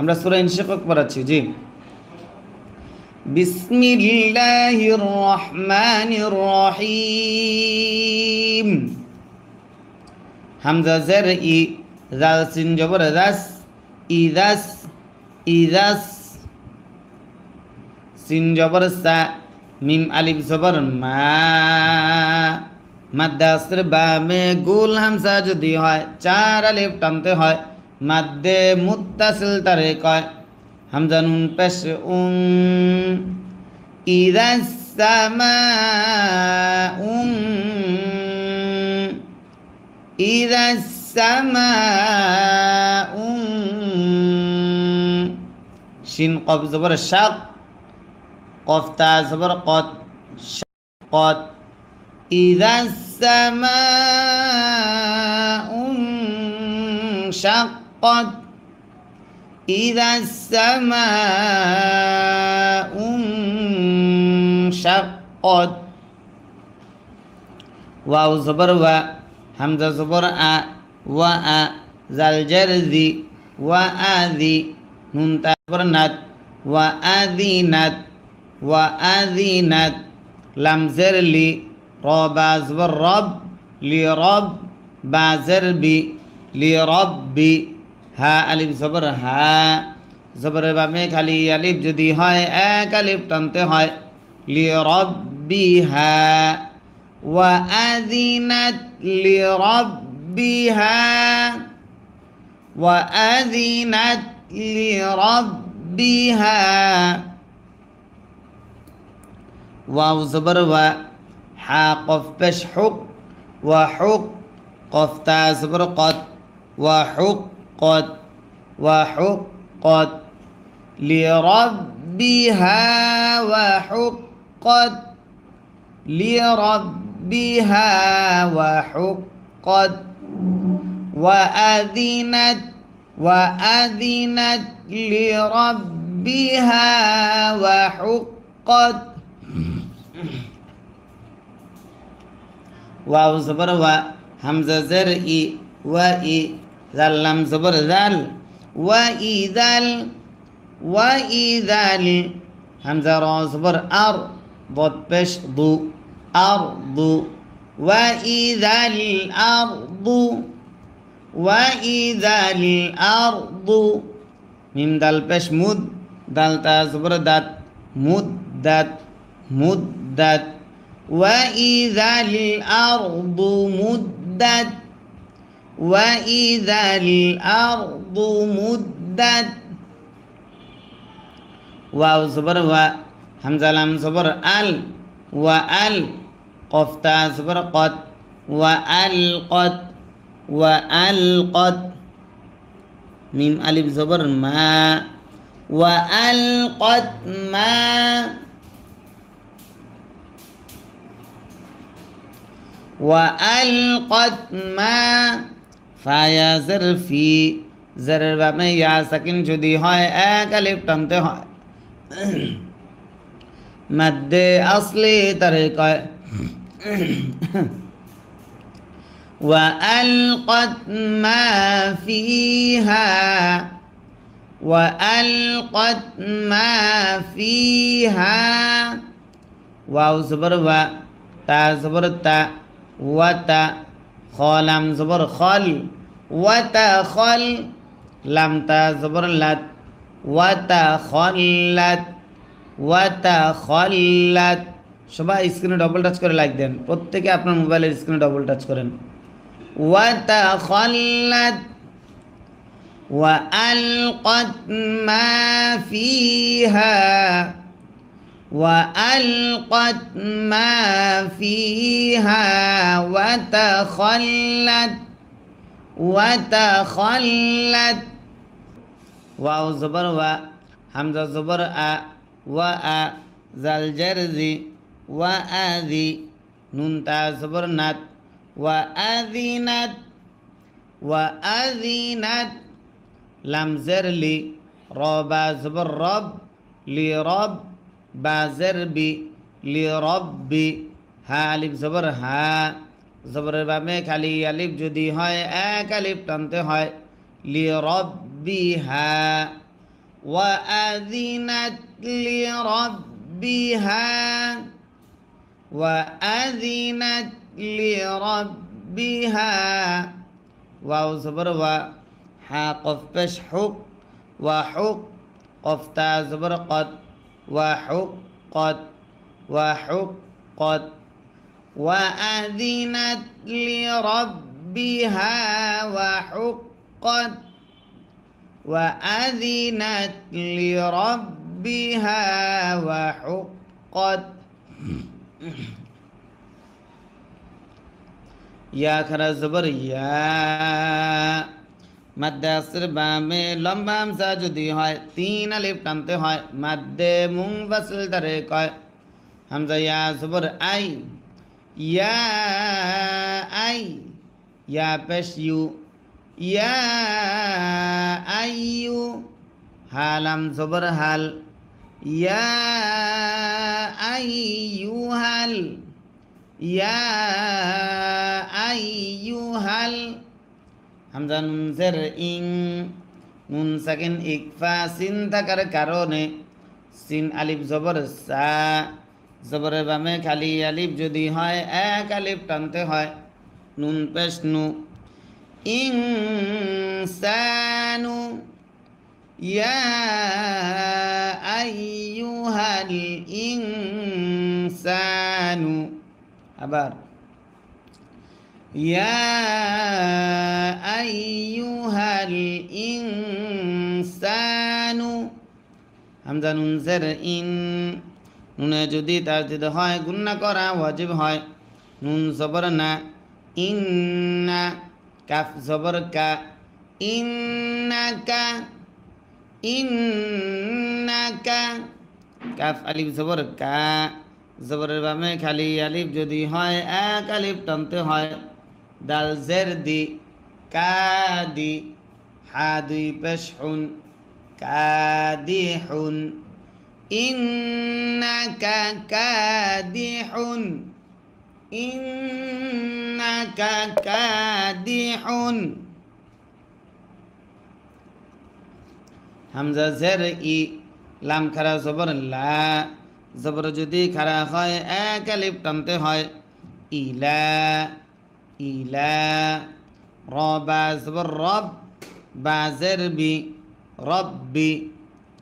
আমরা সূরা ইনশিকাক পড়াচ্ছি। জি, বিসমিল্লাহির রহমানির রহিম। হামজা জের ই, জাল সিন জবর জাস, ইদাস, ইদাস, সিন জবর সা, মিম আলিফ জবর মা, মাদ্দে আসর বামে গুল হামজা যদি হয় 4 আলিফ টানতে হয়। মাদ্দে মুত্তাসিল তারে কয়। হামজা নুন পেশ উং, ইদাস সামা উং, ইদাস সামা উং, শিন কফ জবর শাক, কফ তা জবর কত, শাকত। ইদাস সামা উং শাকত, ইদাস সামা উং শাকত। ওয়াও জবর ওয়া, হামজা জবর আ, ওয়া আ, জাল জের জি, ওয়া আদি, নুন তা জবর নাত, ওয়া আদিনাত, ওয়া আদিনাত, লাম জের লি, র বা জবর রব, লি রব, বা জের বি, লি রব্বি, হা আলিফ জবর হা, জবরের বামে খালি আলিফ যদি হয় 1 আলিফ টানতে হয়। লি রব্বিহা, ওয়া আযিনাত লি রব্বিহা, ওয়া আযিনাত লি রব্বিহা। ওয়াও জবর ওয়া, হা কফ পেশ হুক, ওয়া হুক, কফ তা জবর কত, ওয়া হুক কত, ওয়া হুক কত, লি রব্বিহা ওয়া হুক কত, লি রব্বিহা ওয়া হুক কত, ওয়া আযিনাত, ওয়া আযিনাত লি রব্বিহা ওয়া হুক কত। ওয়াও জবর ওয়া, হামজা জের ই, ওয়া ই, জাল লাম জবর জাল, ওয়া ইদাল, ওয়া ইদাল, হামজা র জবর আর, বদ পেশ দু, আর দু, ওয়া ইদাল আর দু, ওয়া ইদাল আর দু, মিম দাল পেশ মুদ, দাল তা জবর দাত, মুদ দাত, মুদ দাত, ওয়া ইদাল আরদু মুদ্দাত, ওয়া ইদাল আরদু মুদ্দাত। ওয়াও জবর ওয়া, হামজা লাম জবর আল, ওয়া আল, কফ তা জবর কত, ওয়া আল কত, ওয়া আল কত, মিম আলিফ জবর মা, ওয়া আল কত মা, ওয়া আল কত মা। ফায়া জের ফি, জেরের বামে ইয়া সাকিন যদি হয় 1 আলিফ টানতে হয়। মাদ্দে আসলি তারে কয়। ওয়া আলকাত মা ফিহা, ওয়া আলকাত মা ফিহা। ওয়াও জবর ওয়া, তা জবর তা, ওয়া তা, খ লাম জবর খল, ওয়া তা খল, লাম তা জবর লাত, ওয়া তা খল্লাত, ওয়া তা খল্লাত। সবাই স্ক্রিনে ডবল টাচ করে লাইক দেন, প্রত্যেকে আপনার মোবাইলের স্ক্রিনে ডবল টাচ করেন। ওয়া তা খল্লাত, ওয়া আলকাত মা ফিহা, ওয়া আলকাত মা ফিহা, ওয়া তা খল্লাত, ওয়া তা খল্লাত। ওয়াও জবর ওয়া, হামজা জবর আ, ওয়া আ, জাল জারজি, ওয়া আদি, নুন তা জবর নাত, ওয়া আদিনাত, ওয়া আদিনাত, লাম জারলি, র বা জবর রব, লি রব, বা জারবি, লি রব্বি, হা আলিফ জবর হা, জবরের বামে খালি আলিফ যদি হয় 1 আলিফ টানতে হয়। লি রব্বিহা, وأذنت لربها وأذنت لربها واو زبر و حا قف بش حق وحق قف تا زبر قد وحق قد وحق قد وأذنت لربها وحقت وأذنت لربها وحقت ইয়া খারা জবর ইয়া মাদ্দে আসর বামে লম্বা হামজা যদি হয় তিন আলিফ টানতে হয় মাদ্দে মুনফাসিল তারে কয় হামজা ইয়া জবর আই ইয়া আই ইয়া পেশ ইউ ইয়া আইয়ু হালাম জবর হাল ইয়া আইয়ুহাল ইয়া আইয়ুহাল হামজা নুন জের ইং নুন সাকিন ইকফা সিন থাকার কারণে সিন আলিফ জবর সা জবরের বামে খালি আলিফ যদি হয় এক আলিফ টানতে হয় নুন পেশ নু ইনসানু ইয়া আইয়ুহাল ইনসানু আবার ইয়া আইয়ুহাল ইনসানু হামজা নুন জের ইন নুনে যদি তাজদিদ হয় গুন্না করা ওয়াজিব হয় নুন জবর না ইন্না কাফ জবর কা ইন্নাকা ইন্নাকা কাফ আলিফ জবর কা জবরের বামে খালি আলিফ যদি হয় এক আলিফ টানতে হয় দাল জের দি কাদি হা দুই পেশ হুন কাদিহুন ইন্নাকা কাদিহুন ইন্নাকা কাদিহুন হামজা জের ই লাম খারা জবর লা জবর যদি খারা হয় এক আলিফ টানতে হয় ইলা ইলা রবা জবর রব বা জের বি রব্বি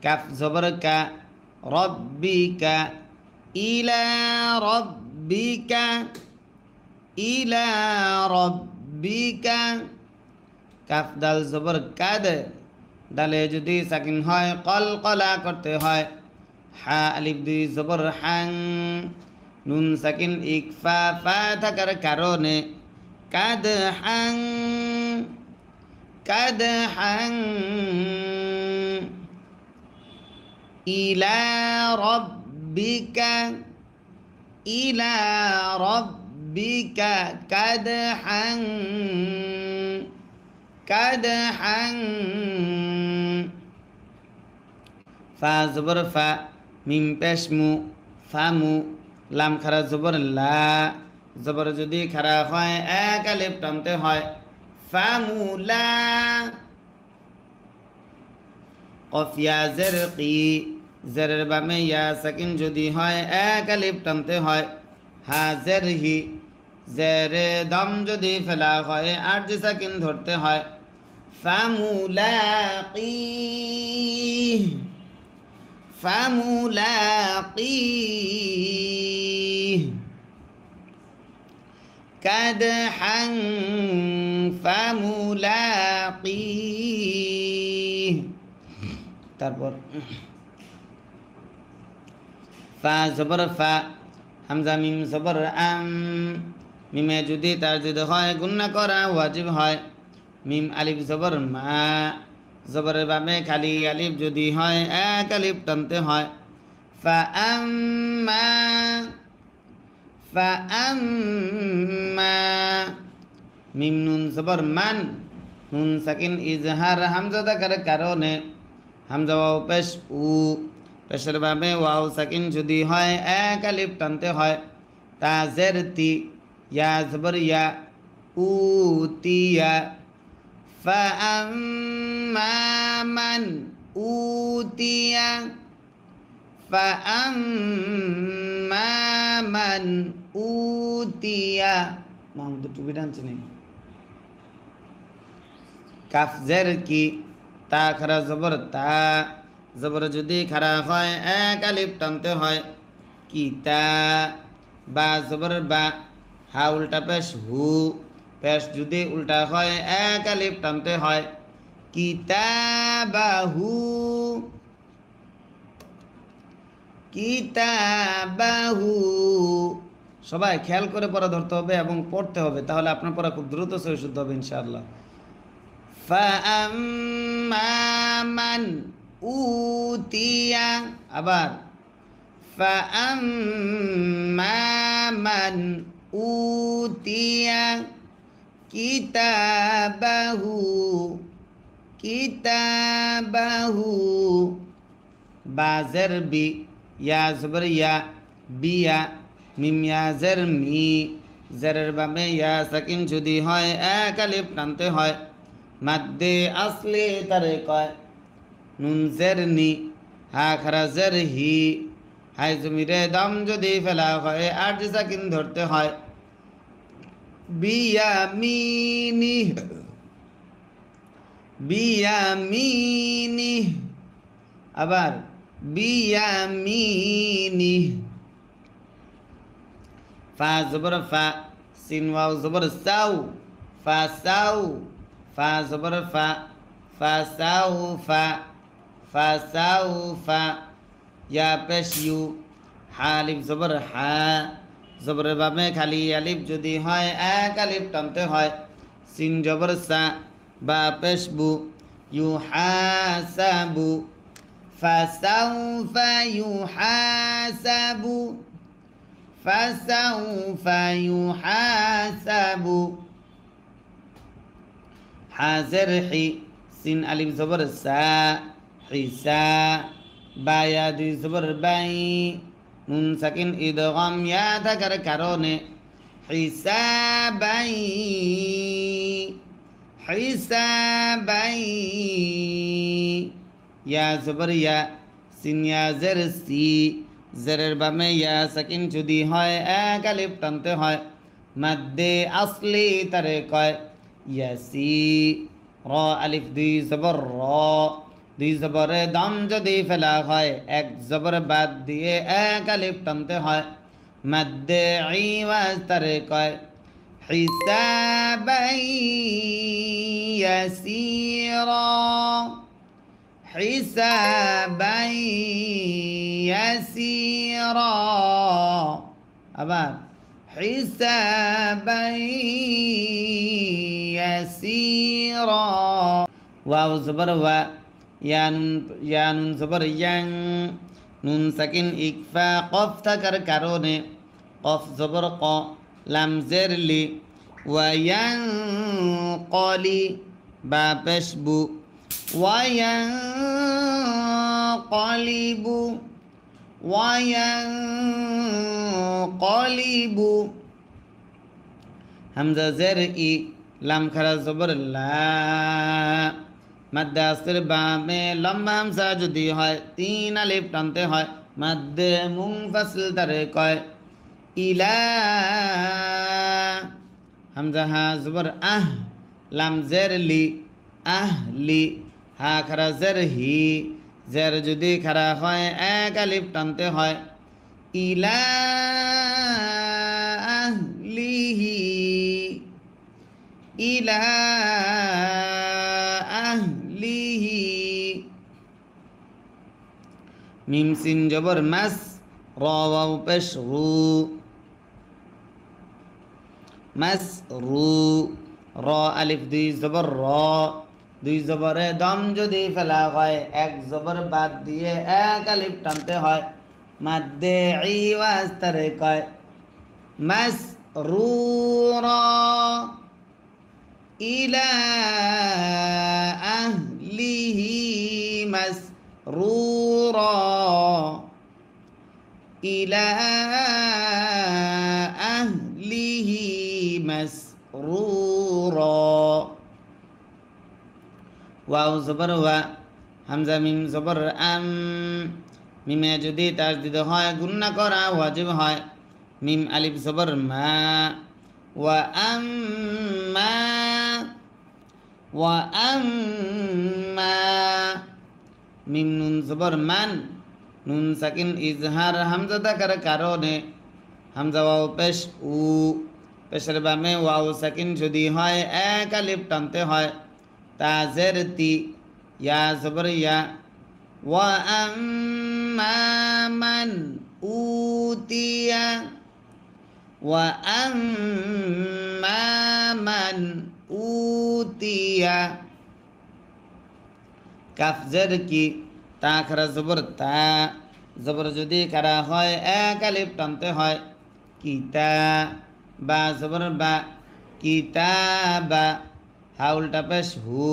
কাফ জবর কা রব্বিকা ইলা রব্বিকা ইলা রব্বিকা কাফ দাল জবর কাদ দালে যদি সাকিন হয় কলকলা করতে হয় হা আলিফ দুই জবর হাং নুন সাকিন ইকফা ফা থাকার কারণে কাদ হাং কাদ হাং ইলা রব্বিকা ইলা রব্বিকা কাদ হাং কাদ হাং ফা জবর ফা মিম পেশ মু ফামু লাম খারা জবর লা জবর যদি খারা হয় এক আলিফ টানতে হয় ফামুলা কফ ইয়া জের কি জেরের বামে ইয়া সাকিন যদি হয় এক আলিফ টানতে হয় হা জের হি জেরে দম যদি ফেলা হয় আর যে সাকিন ধরতে হয় ফামুলাকি ফামুলাকি কাদহাং ফামুলাকি তারপর ফা জবর ফা হামজা মিম জবর আম মিমে যদি তাজদিদ হয় গুন্না করা ওয়াজিব হয় মিম আলিফ জবর মা জবরের বামে খালি আলিফ যদি হয় এক আলিফ টানতে হয় ফা আম্মা ফা আম্মা মিম নুন জবর মান নুন সাকিন ইজহার হামজা থাকার কারণে হামজা ওয়াও পেশ উ পেশের বামে ওয়াও সাকিন যদি হয় এক আলিফ টানতে হয় তা জের তি ইয়া জবর ইয়া উতিয়া فأما من উতিয়া فأما من أوتي মাহমুদ টুপি টানছে নি কাফ জের কি তা খারা জবর তা জবর যদি খারা হয় এক আলিফ টানতে হয় কিতা বা জবর বা হা উল্টা পেশ হু পেশ যদি উল্টা হয় এক আলিফ টানতে হয় কিতাবাহু কিতাবাহু সবাই খেয়াল করে পড়া ধরতে হবে এবং পড়তে হবে, তাহলে আপনার পড়া খুব দ্রুত সহি শুদ্ধ হবে ইনশাআল্লাহ। ফাআম্মা মান উতিয়া, আবার ফাআম্মা মান উতিয়া কিতাবাহু কিতাবাহু বাজের বি ইয়া জবর ইয়া বিয়া মিম ইয়া জের মি জেরের বামে ইয়া সাকিন যদি হয় এক আলিফ টানতে হয় মাদ্দে আসলে তারে কয় নুন জের নি হা খারা জের হি হাই জমিরে দম যদি ফেলা হয় আর সাকিন ধরতে হয় বিয়ামিনি বিয়ামিনি আবার বিয়ামিনি ফা জবর ফা সিন ওয়াও জবর সাউ ফা সাউ ফা জবর ফা ফা সাউ ফা ফা সাউ ফা ইয়া পেশ ইউ হা আলিফ জবর হা জবরের বামে খালি আলিফ যদি হয় এক আলিফ টানতে হয় সিন জবর সা বা পেশ বু ইউ হাসাবু ফাসাউফা ইউহাসাবু ফাসাউফা ইউহাসাবু হাজের হি সিন আলিফ জবর সা হিসা বা ইয়া দুই জবর বাই নুন সাকিন ইদগাম ইয়া থাকার কারণে হিসাবাই হিসাবাই ইয়া জবর ইয়া সিন ইয়া জের সি জেরের বামে ইয়া সাকিন যদি হয় এক আলিফ টানতে হয় মাদ্দে আসলি তারে কয় ইয়াসি র আলিফ দুই জবর র দুই জবরে দম যদি ফেলা হয় এক জবর বাদ দিয়ে এক আলিফ টানতে হয় মাদ্দে ইওয়াজ তারে কয় হিসাবাই ইয়াসিরা হিসাবাই ইয়াসিরা আবার হিসাবাই ইয়াসিরা ওয়াও জবর ওয়া ইয়া নুন জবর ইয়াং নুন সাকিন ইকফা কফ থাকার কারণে কফ জবর ক লাম জের লি ওয়ায়াং কলি বা পেশবু ওয়ায়াং কলিবু ওয়ায়াং কলিবু হামজা জের ই লাম খারা জবর লা মাদ্দে আসর বামে লম্বা হামজা যদি হয় তিন আলিফ টানতে হয় মাদ্দে মুনফাসিল তারে কয় ইলা হামজা হা জবর আহ লাম জের লি আহলি হা খারা জের হি জের যদি খারা হয় এক আলিফ টানতে হয় ইলা আহলিহি ইলা আহলিহি মিম সিন জবর মাস র ওয়াও পেশ রু মাস রু র আলিফ দুই জবর র দুই জবরে দম যদি ফেলা হয় এক জবর বাদ দিয়ে এক আলিফ টানতে হয় মাদ্দে ইওয়াজ তারে কয় মাস রুরা ইলা আহলিহি মাসরুরা ইলা আহলিহি মাসরুরা ওয়াও জবর ওয়া হামজা মিম জবর আম, মিমে যদি তাসদিদ হয় গুন্না করা ওয়াজিব হয়। মিম আলিফ জবর মা, ওয়া আম মা, ওয়া আম মা। মিম নুন জবর মান, নুন সাকিন ইজহার হামজা থাকার কারণে হামজা ওয়াও পেশ উ, পেশের বামে ওয়াও সাকিন যদি হয় এক আলিফ টানতে হয়। তাজের তি, ইয়া জবর ইয়া, ওয়া আম্মা মান উতিয়া, ওয়া আম্মা মান উতিয়া। কাফজের কি, তা খারা জবর তা, জবর যদি খারা হয় এক আলিফ টানতে হয়। কিতা, বা জবর বা, কিতাবা, হা উল্টা পেশ হু,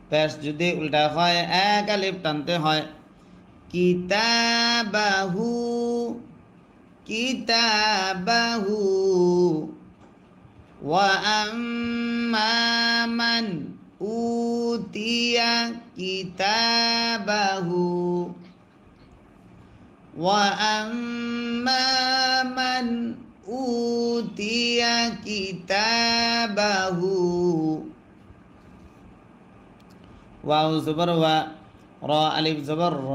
পেশ যদি উল্টা হয় এক আলিফ টানতে হয়। কিতাবাহু, কিতাবাহু। ওয়া আম্মা মান উতিয়া কিতাবাহু, ওয়া আম্মা মান উতিয়া কিতাবাহু। ওয়াও জবর ওয়া, র আলিফ জবর র,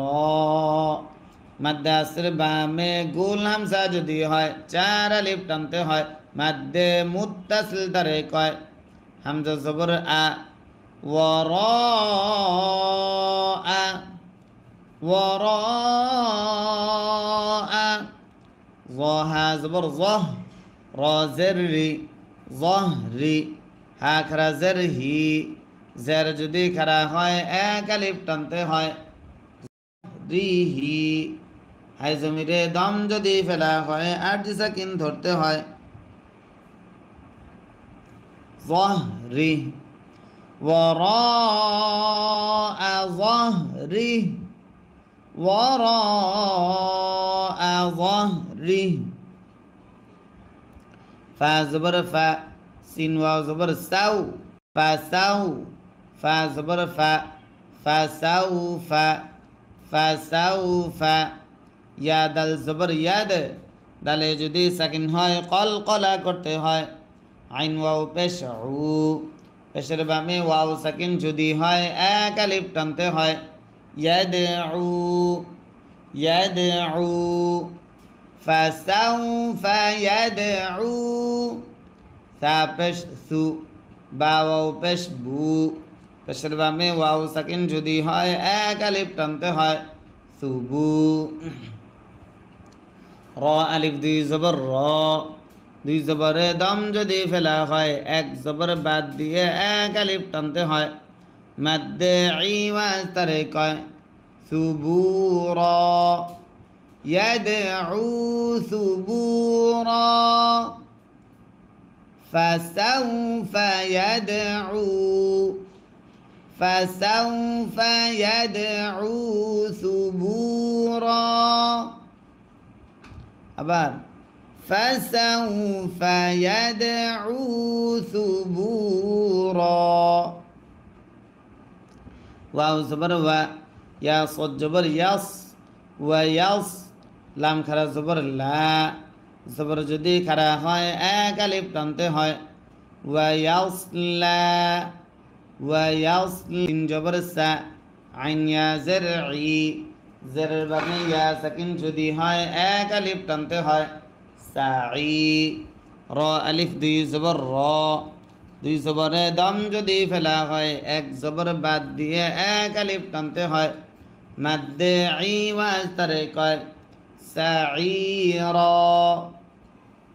মাদ্দে আসর বামে গোল হামজা যদি হয় চার আলিফ টানতে হয়। মাদ্দে মুত্তাসিল তারে কয়। হামজা জবর আ, ওয়ার আ, ওয়ার আ। জহা জবর জহ, র জের রি, জহ রি, হা খারা জের হি, জের যদি খারা হয় এক আলিফ টানতে হয়। রিহি, হাই জমিরে দম যদি ফেলা হয় আর সাকিন ধরতে হয়। জহরি, ওয়ারাআ জহরি, ওয়ারাআ জহরি। ফা জবর ফা, সিন ওয়াও জবর সাউ, ফা সাউ, ফা জবর ফা, ফা সাউ ফা, ফা সাউ ফা। ইয়া দাল জবর ইয়াদ, দালে যদি সাকিন হয় কল কলা করতে হয়। আইন ওয়াও পেশ উ, পেশের বামে ওয়াও সাকিন যদি হয় এক আলিফ টানতে হয়। ইয়াদ উ, ইয়াদ উ, ফাসাউফা ইয়াদউ। সা পেশ সু, বা ওয়াও পেশ বু, পেশের বামে ওয়াও সাকিন যদি হয় এক আলিফ টানতে হয়। সুবু। র আলিফ দুই জবর র, দুই জবরে দম যদি ফেলা হয় এক জবর বাদ দিয়ে এক আলিফ টানতে হয়। মাদ্দে ইওয়াজ তারে কয়। সুবুর, ইয়াদউ সুবুরা, ফাসাউফা ইয়াদউ, ফাসাউফা ইয়াদউ সুবুরা। আবার ফাসাউফা ইয়াদউ সুবুরা। ওয়াও জবর ওয়া, ইয়া সদ জবর ইয়াস, ওয়া ইয়াস, লাম খারা জবর লা, জবর যদি খারা হয় এক আলিফ টানতে হয়। ওয়া ইয়াসলা, ওয়া ইয়াসলিন জবর সা, আইন ইয়া জের ই, জেরের বামে ইয়া সাকিন যদি হয় এক আলিফ টানতে হয়। সাই। র আলিফ দুই জবর র, দুই জবরে দম যদি ফেলা হয় এক জবর বাদ দিয়ে এক আলিফ টানতে হয়। মাদ্দে ইওয়াজ তারে কয়। সাইরা,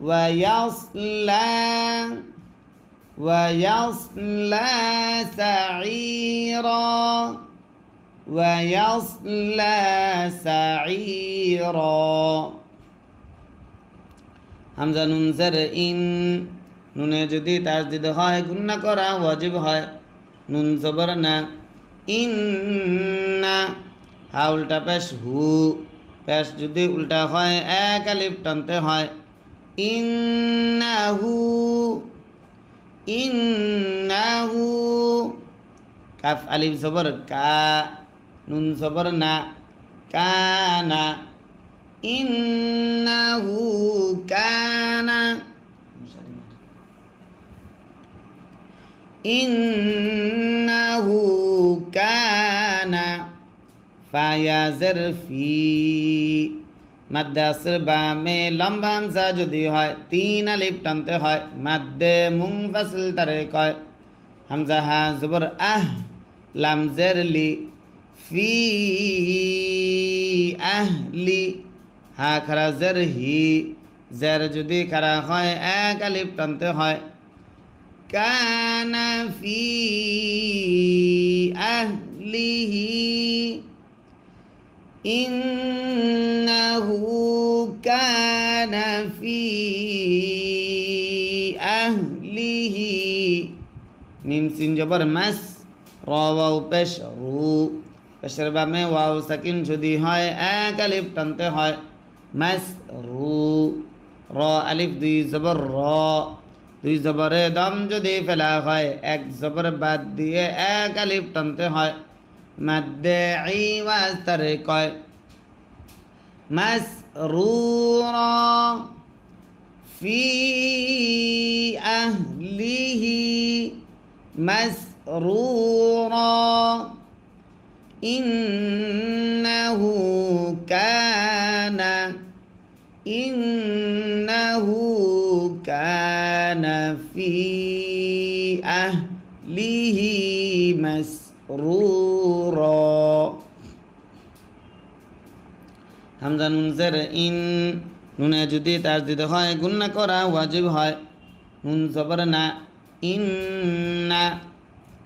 ওয়া ইয়াসলা, ওয়া ইয়াসলা সাইরা, ওয়া ইয়াসলা সাইরা। হামজা নুন জের ইন, নুনে যদি তাসদিদ হয় গুন্না করা ওয়াজিব হয়। নুন জবর না, ইন্না, হা উল্টা পেশ হু, পেশ যদি উল্টা হয় এক আলিফ টানতে হয়। ইন্নাহু, ইন্নাহু। কাফ আলিফ জবর কা, নুন জবর না কানা ইন্নাহু কানা ইন্নাহু কানা ফায়াজের ফি মাদ্দে আসর বামে লম্বা হামজা যদি হয় তিন আলিফ টানতে হয় মাদ্দে মুনফাসিল তারে কয় হামজা হা জবর আহ লাম জের লি ফি আহলি হা খারা জের হি জের যদি খারা হয় এক আলিফ টানতে হয় কানা ফি আহলিহি ইন্নাহু কানা ফি আহলিহি মিম সিন জবর মাস র ওয়াও পেশ রু পেশের বামে ওয়াও সাকিন যদি হয় এক আলিফ টানতে হয় মাস রু র আলিফ দুই জবর র দুই জবরে দম যদি ফেলা হয় এক জবর বাদ দিয়ে এক আলিফ টানতে হয় মাদ্দে ইওয়াজ তারে কয় মাসরুরা ফি আহলিহি মাসরুরা ইন্নাহু কানা ইন্নাহু কানা ফি আহলিহি মাসরুরা হামজা নুন জের ইন নুনে যদি তাসদিদ হয় গুন্না করা ওয়াজিব হয় নুন জবর না ইন্না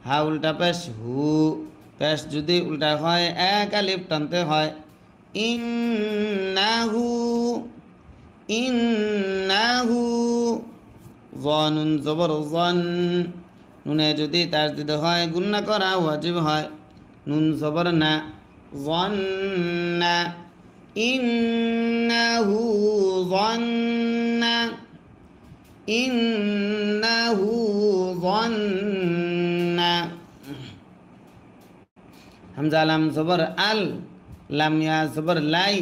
হা উল্টা পেশ হু পেশ যদি উল্টা হয় এক আলিফ টানতে হয় ইন্নাহু ইন্নাহু নুন জবর জন নুনে যদি তাসদিদ হয় গুন্না করা ওয়াজিব হয় নুন জবর না জন্না ইন্নাহু জন্না ইন্নাহু জন্না হামজা লাম জবর আল লাম ইয়া জবর লাই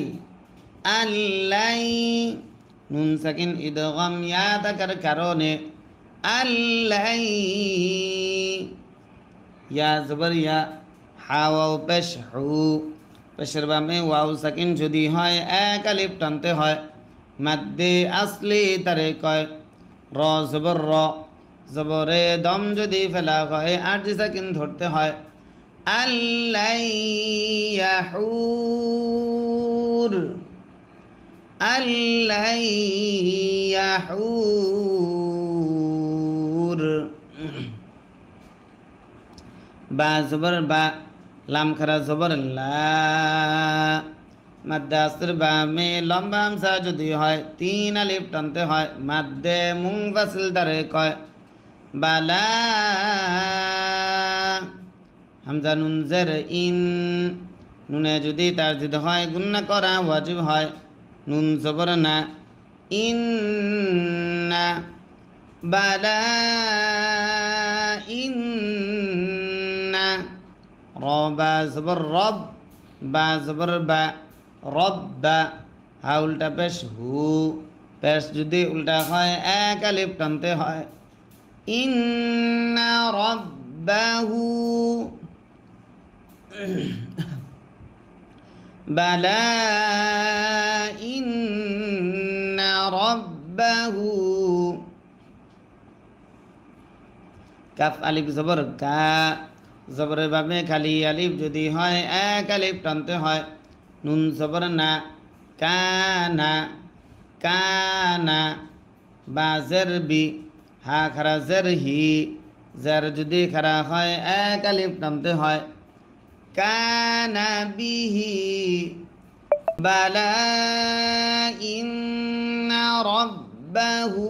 আল্লাই নুন সাকিন ইদগাম ইয়া থাকার কারণে আল্লাই ইয়া জবর ইয়া হাওয়া পেশ হু পেশের বামে ওয়াও সাকিন যদি হয় এক আলিফ টানতে হয় মাদ্দে আসলি তারে কয় র জবর র জবরে দম যদি ফেলা হয় আরজি সাকিন ধরতে হয় আল্লাই ইয়াহুর আল্লাই ইয়াহুর বা জবর বা লাম খারা জবর লা মাদ্দে আসর বামে লম্বা হামজা যদি হয় তিন আলিফ টানতে হয় মাদ্দে মুনফাসিল তারে কয় বালা হামজা নুন জের ইন নুনে যদি তাসদিদ হয় গুন্না করা ওয়াজিব হয় নুন জবর না ইন্না বালা ইন্না রবা জবর রব বা জবর বা রব্বা হা উল্টা পেশ হু পেশ যদি উল্টা হয় এক আলিফ টানতে হয় ইন্না রব্বাহু বালা ইন্না রব্বাহু কাফ আলিফ জবর কা জবরের বামে খালি আলিফ যদি হয় এক আলিফ টানতে হয় নুন জবর না কানা কানা বা জের বি হা খারা জের হি জের যদি খারা হয় এক আলিফ টানতে হয় কানা বিহি বালা ইন্না রব্বাহু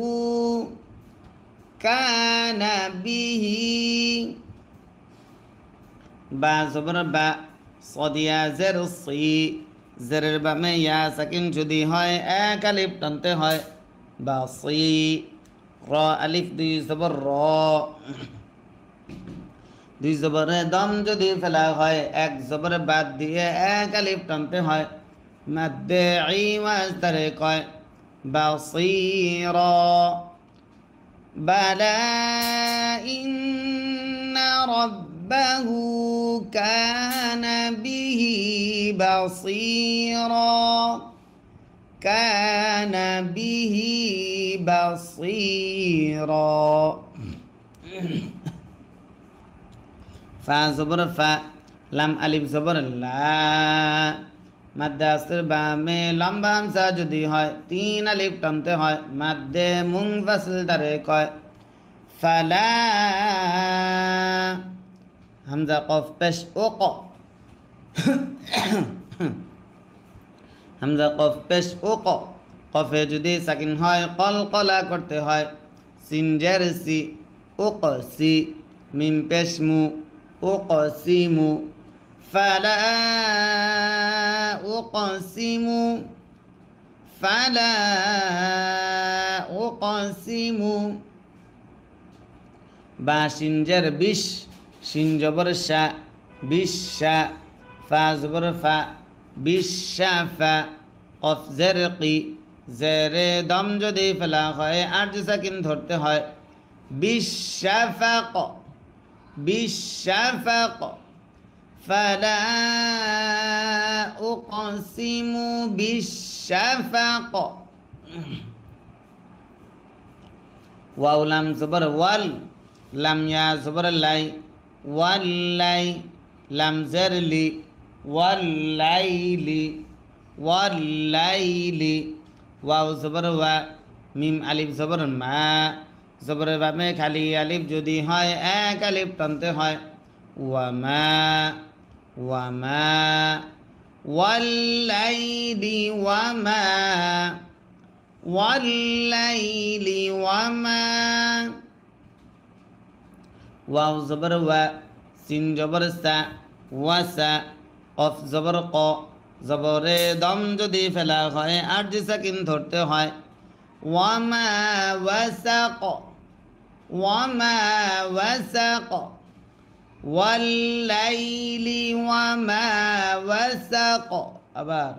কানা বিহি বা জবর বা সদিয়া জের সি জেরের বামে ইয়া সাকিন যদি হয় এক আলিফ টানতে হয় বা সি র আলিফ দুই জবর র দুই জবরে দম যদি ফেলা হয় এক জবরে বাদ দিয়ে এক আলিফ টানতে হয় মাদ্দে ইওয়াজ তারে কয় বাসীরা বালা ইন্না রাব্বাহু কানা বিহি বাসীরা কানা বিহি বাসীরা ফা জবর ফা লাম আলিফ জবর লা মাদ্দে আসর বামে লম্বা হামজা যদি হয় তিন আলিফ টানতে হয় মাদ্দে মুনফাসিল তারে কয় ফালা হামজা কফ পেশ ও ক হামজা কফ পেশ ও ক কফে যদি সাকিন হয় কলকলা করতে হয় সিন জের সি ও ক সি মিম পেশ মু ও ক সি মু فلا أقسم فلا أقسم با شنجر بش شنجبر شا بشا فا زبر فا بشافا قف زرقي زরে দম যদি ফেলা হয় আর যে সাকিন ধরতে হয় বিশাফাক বিশাফাক فلا أقسم بالشفق واو لام زبر وال لام يا زبر لاي واللاي لام زر لي والليل والليل واو زبر وا মিম আলিফ জবর মা জবর বামে খালি আলিফ যদি হয় এক আলিফ টানতে হয় ওয়ামা وما والليل وما والليل وما واو زبر و سين زبر سا وسا قف زبر ق জবরে দম যদি ফেলা হয় আর যে সাকিন ধরতে হয় ওয়ামা ওয়াসাক ওয়ামা ওয়াসাক والليل وما وسق أبار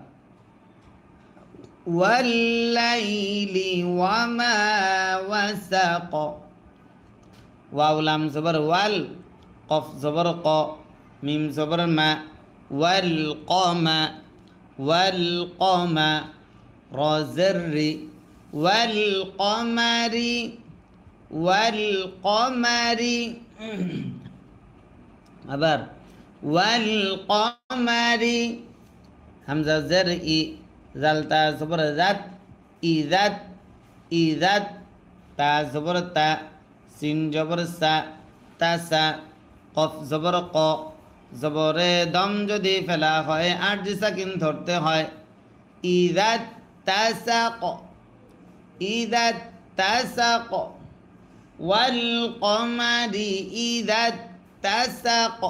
والليل وما وسق واو لام زبر وال قف زبر ق ميم زبر ما والقما والقما را زر والقمر والقمر আবার ওয়াল কমারি হামজা জের ই জালতা জবর জাত ইজাত ইজাত তা জবর তা সিন জবর সা তাসা কফ জবর ক জবরে দম যদি ফেলা হয় আর যে সাকিন ধরতে হয় ইজাত তাসাক ইজাত তাসাক ওয়াল কমারি ইজাত تسق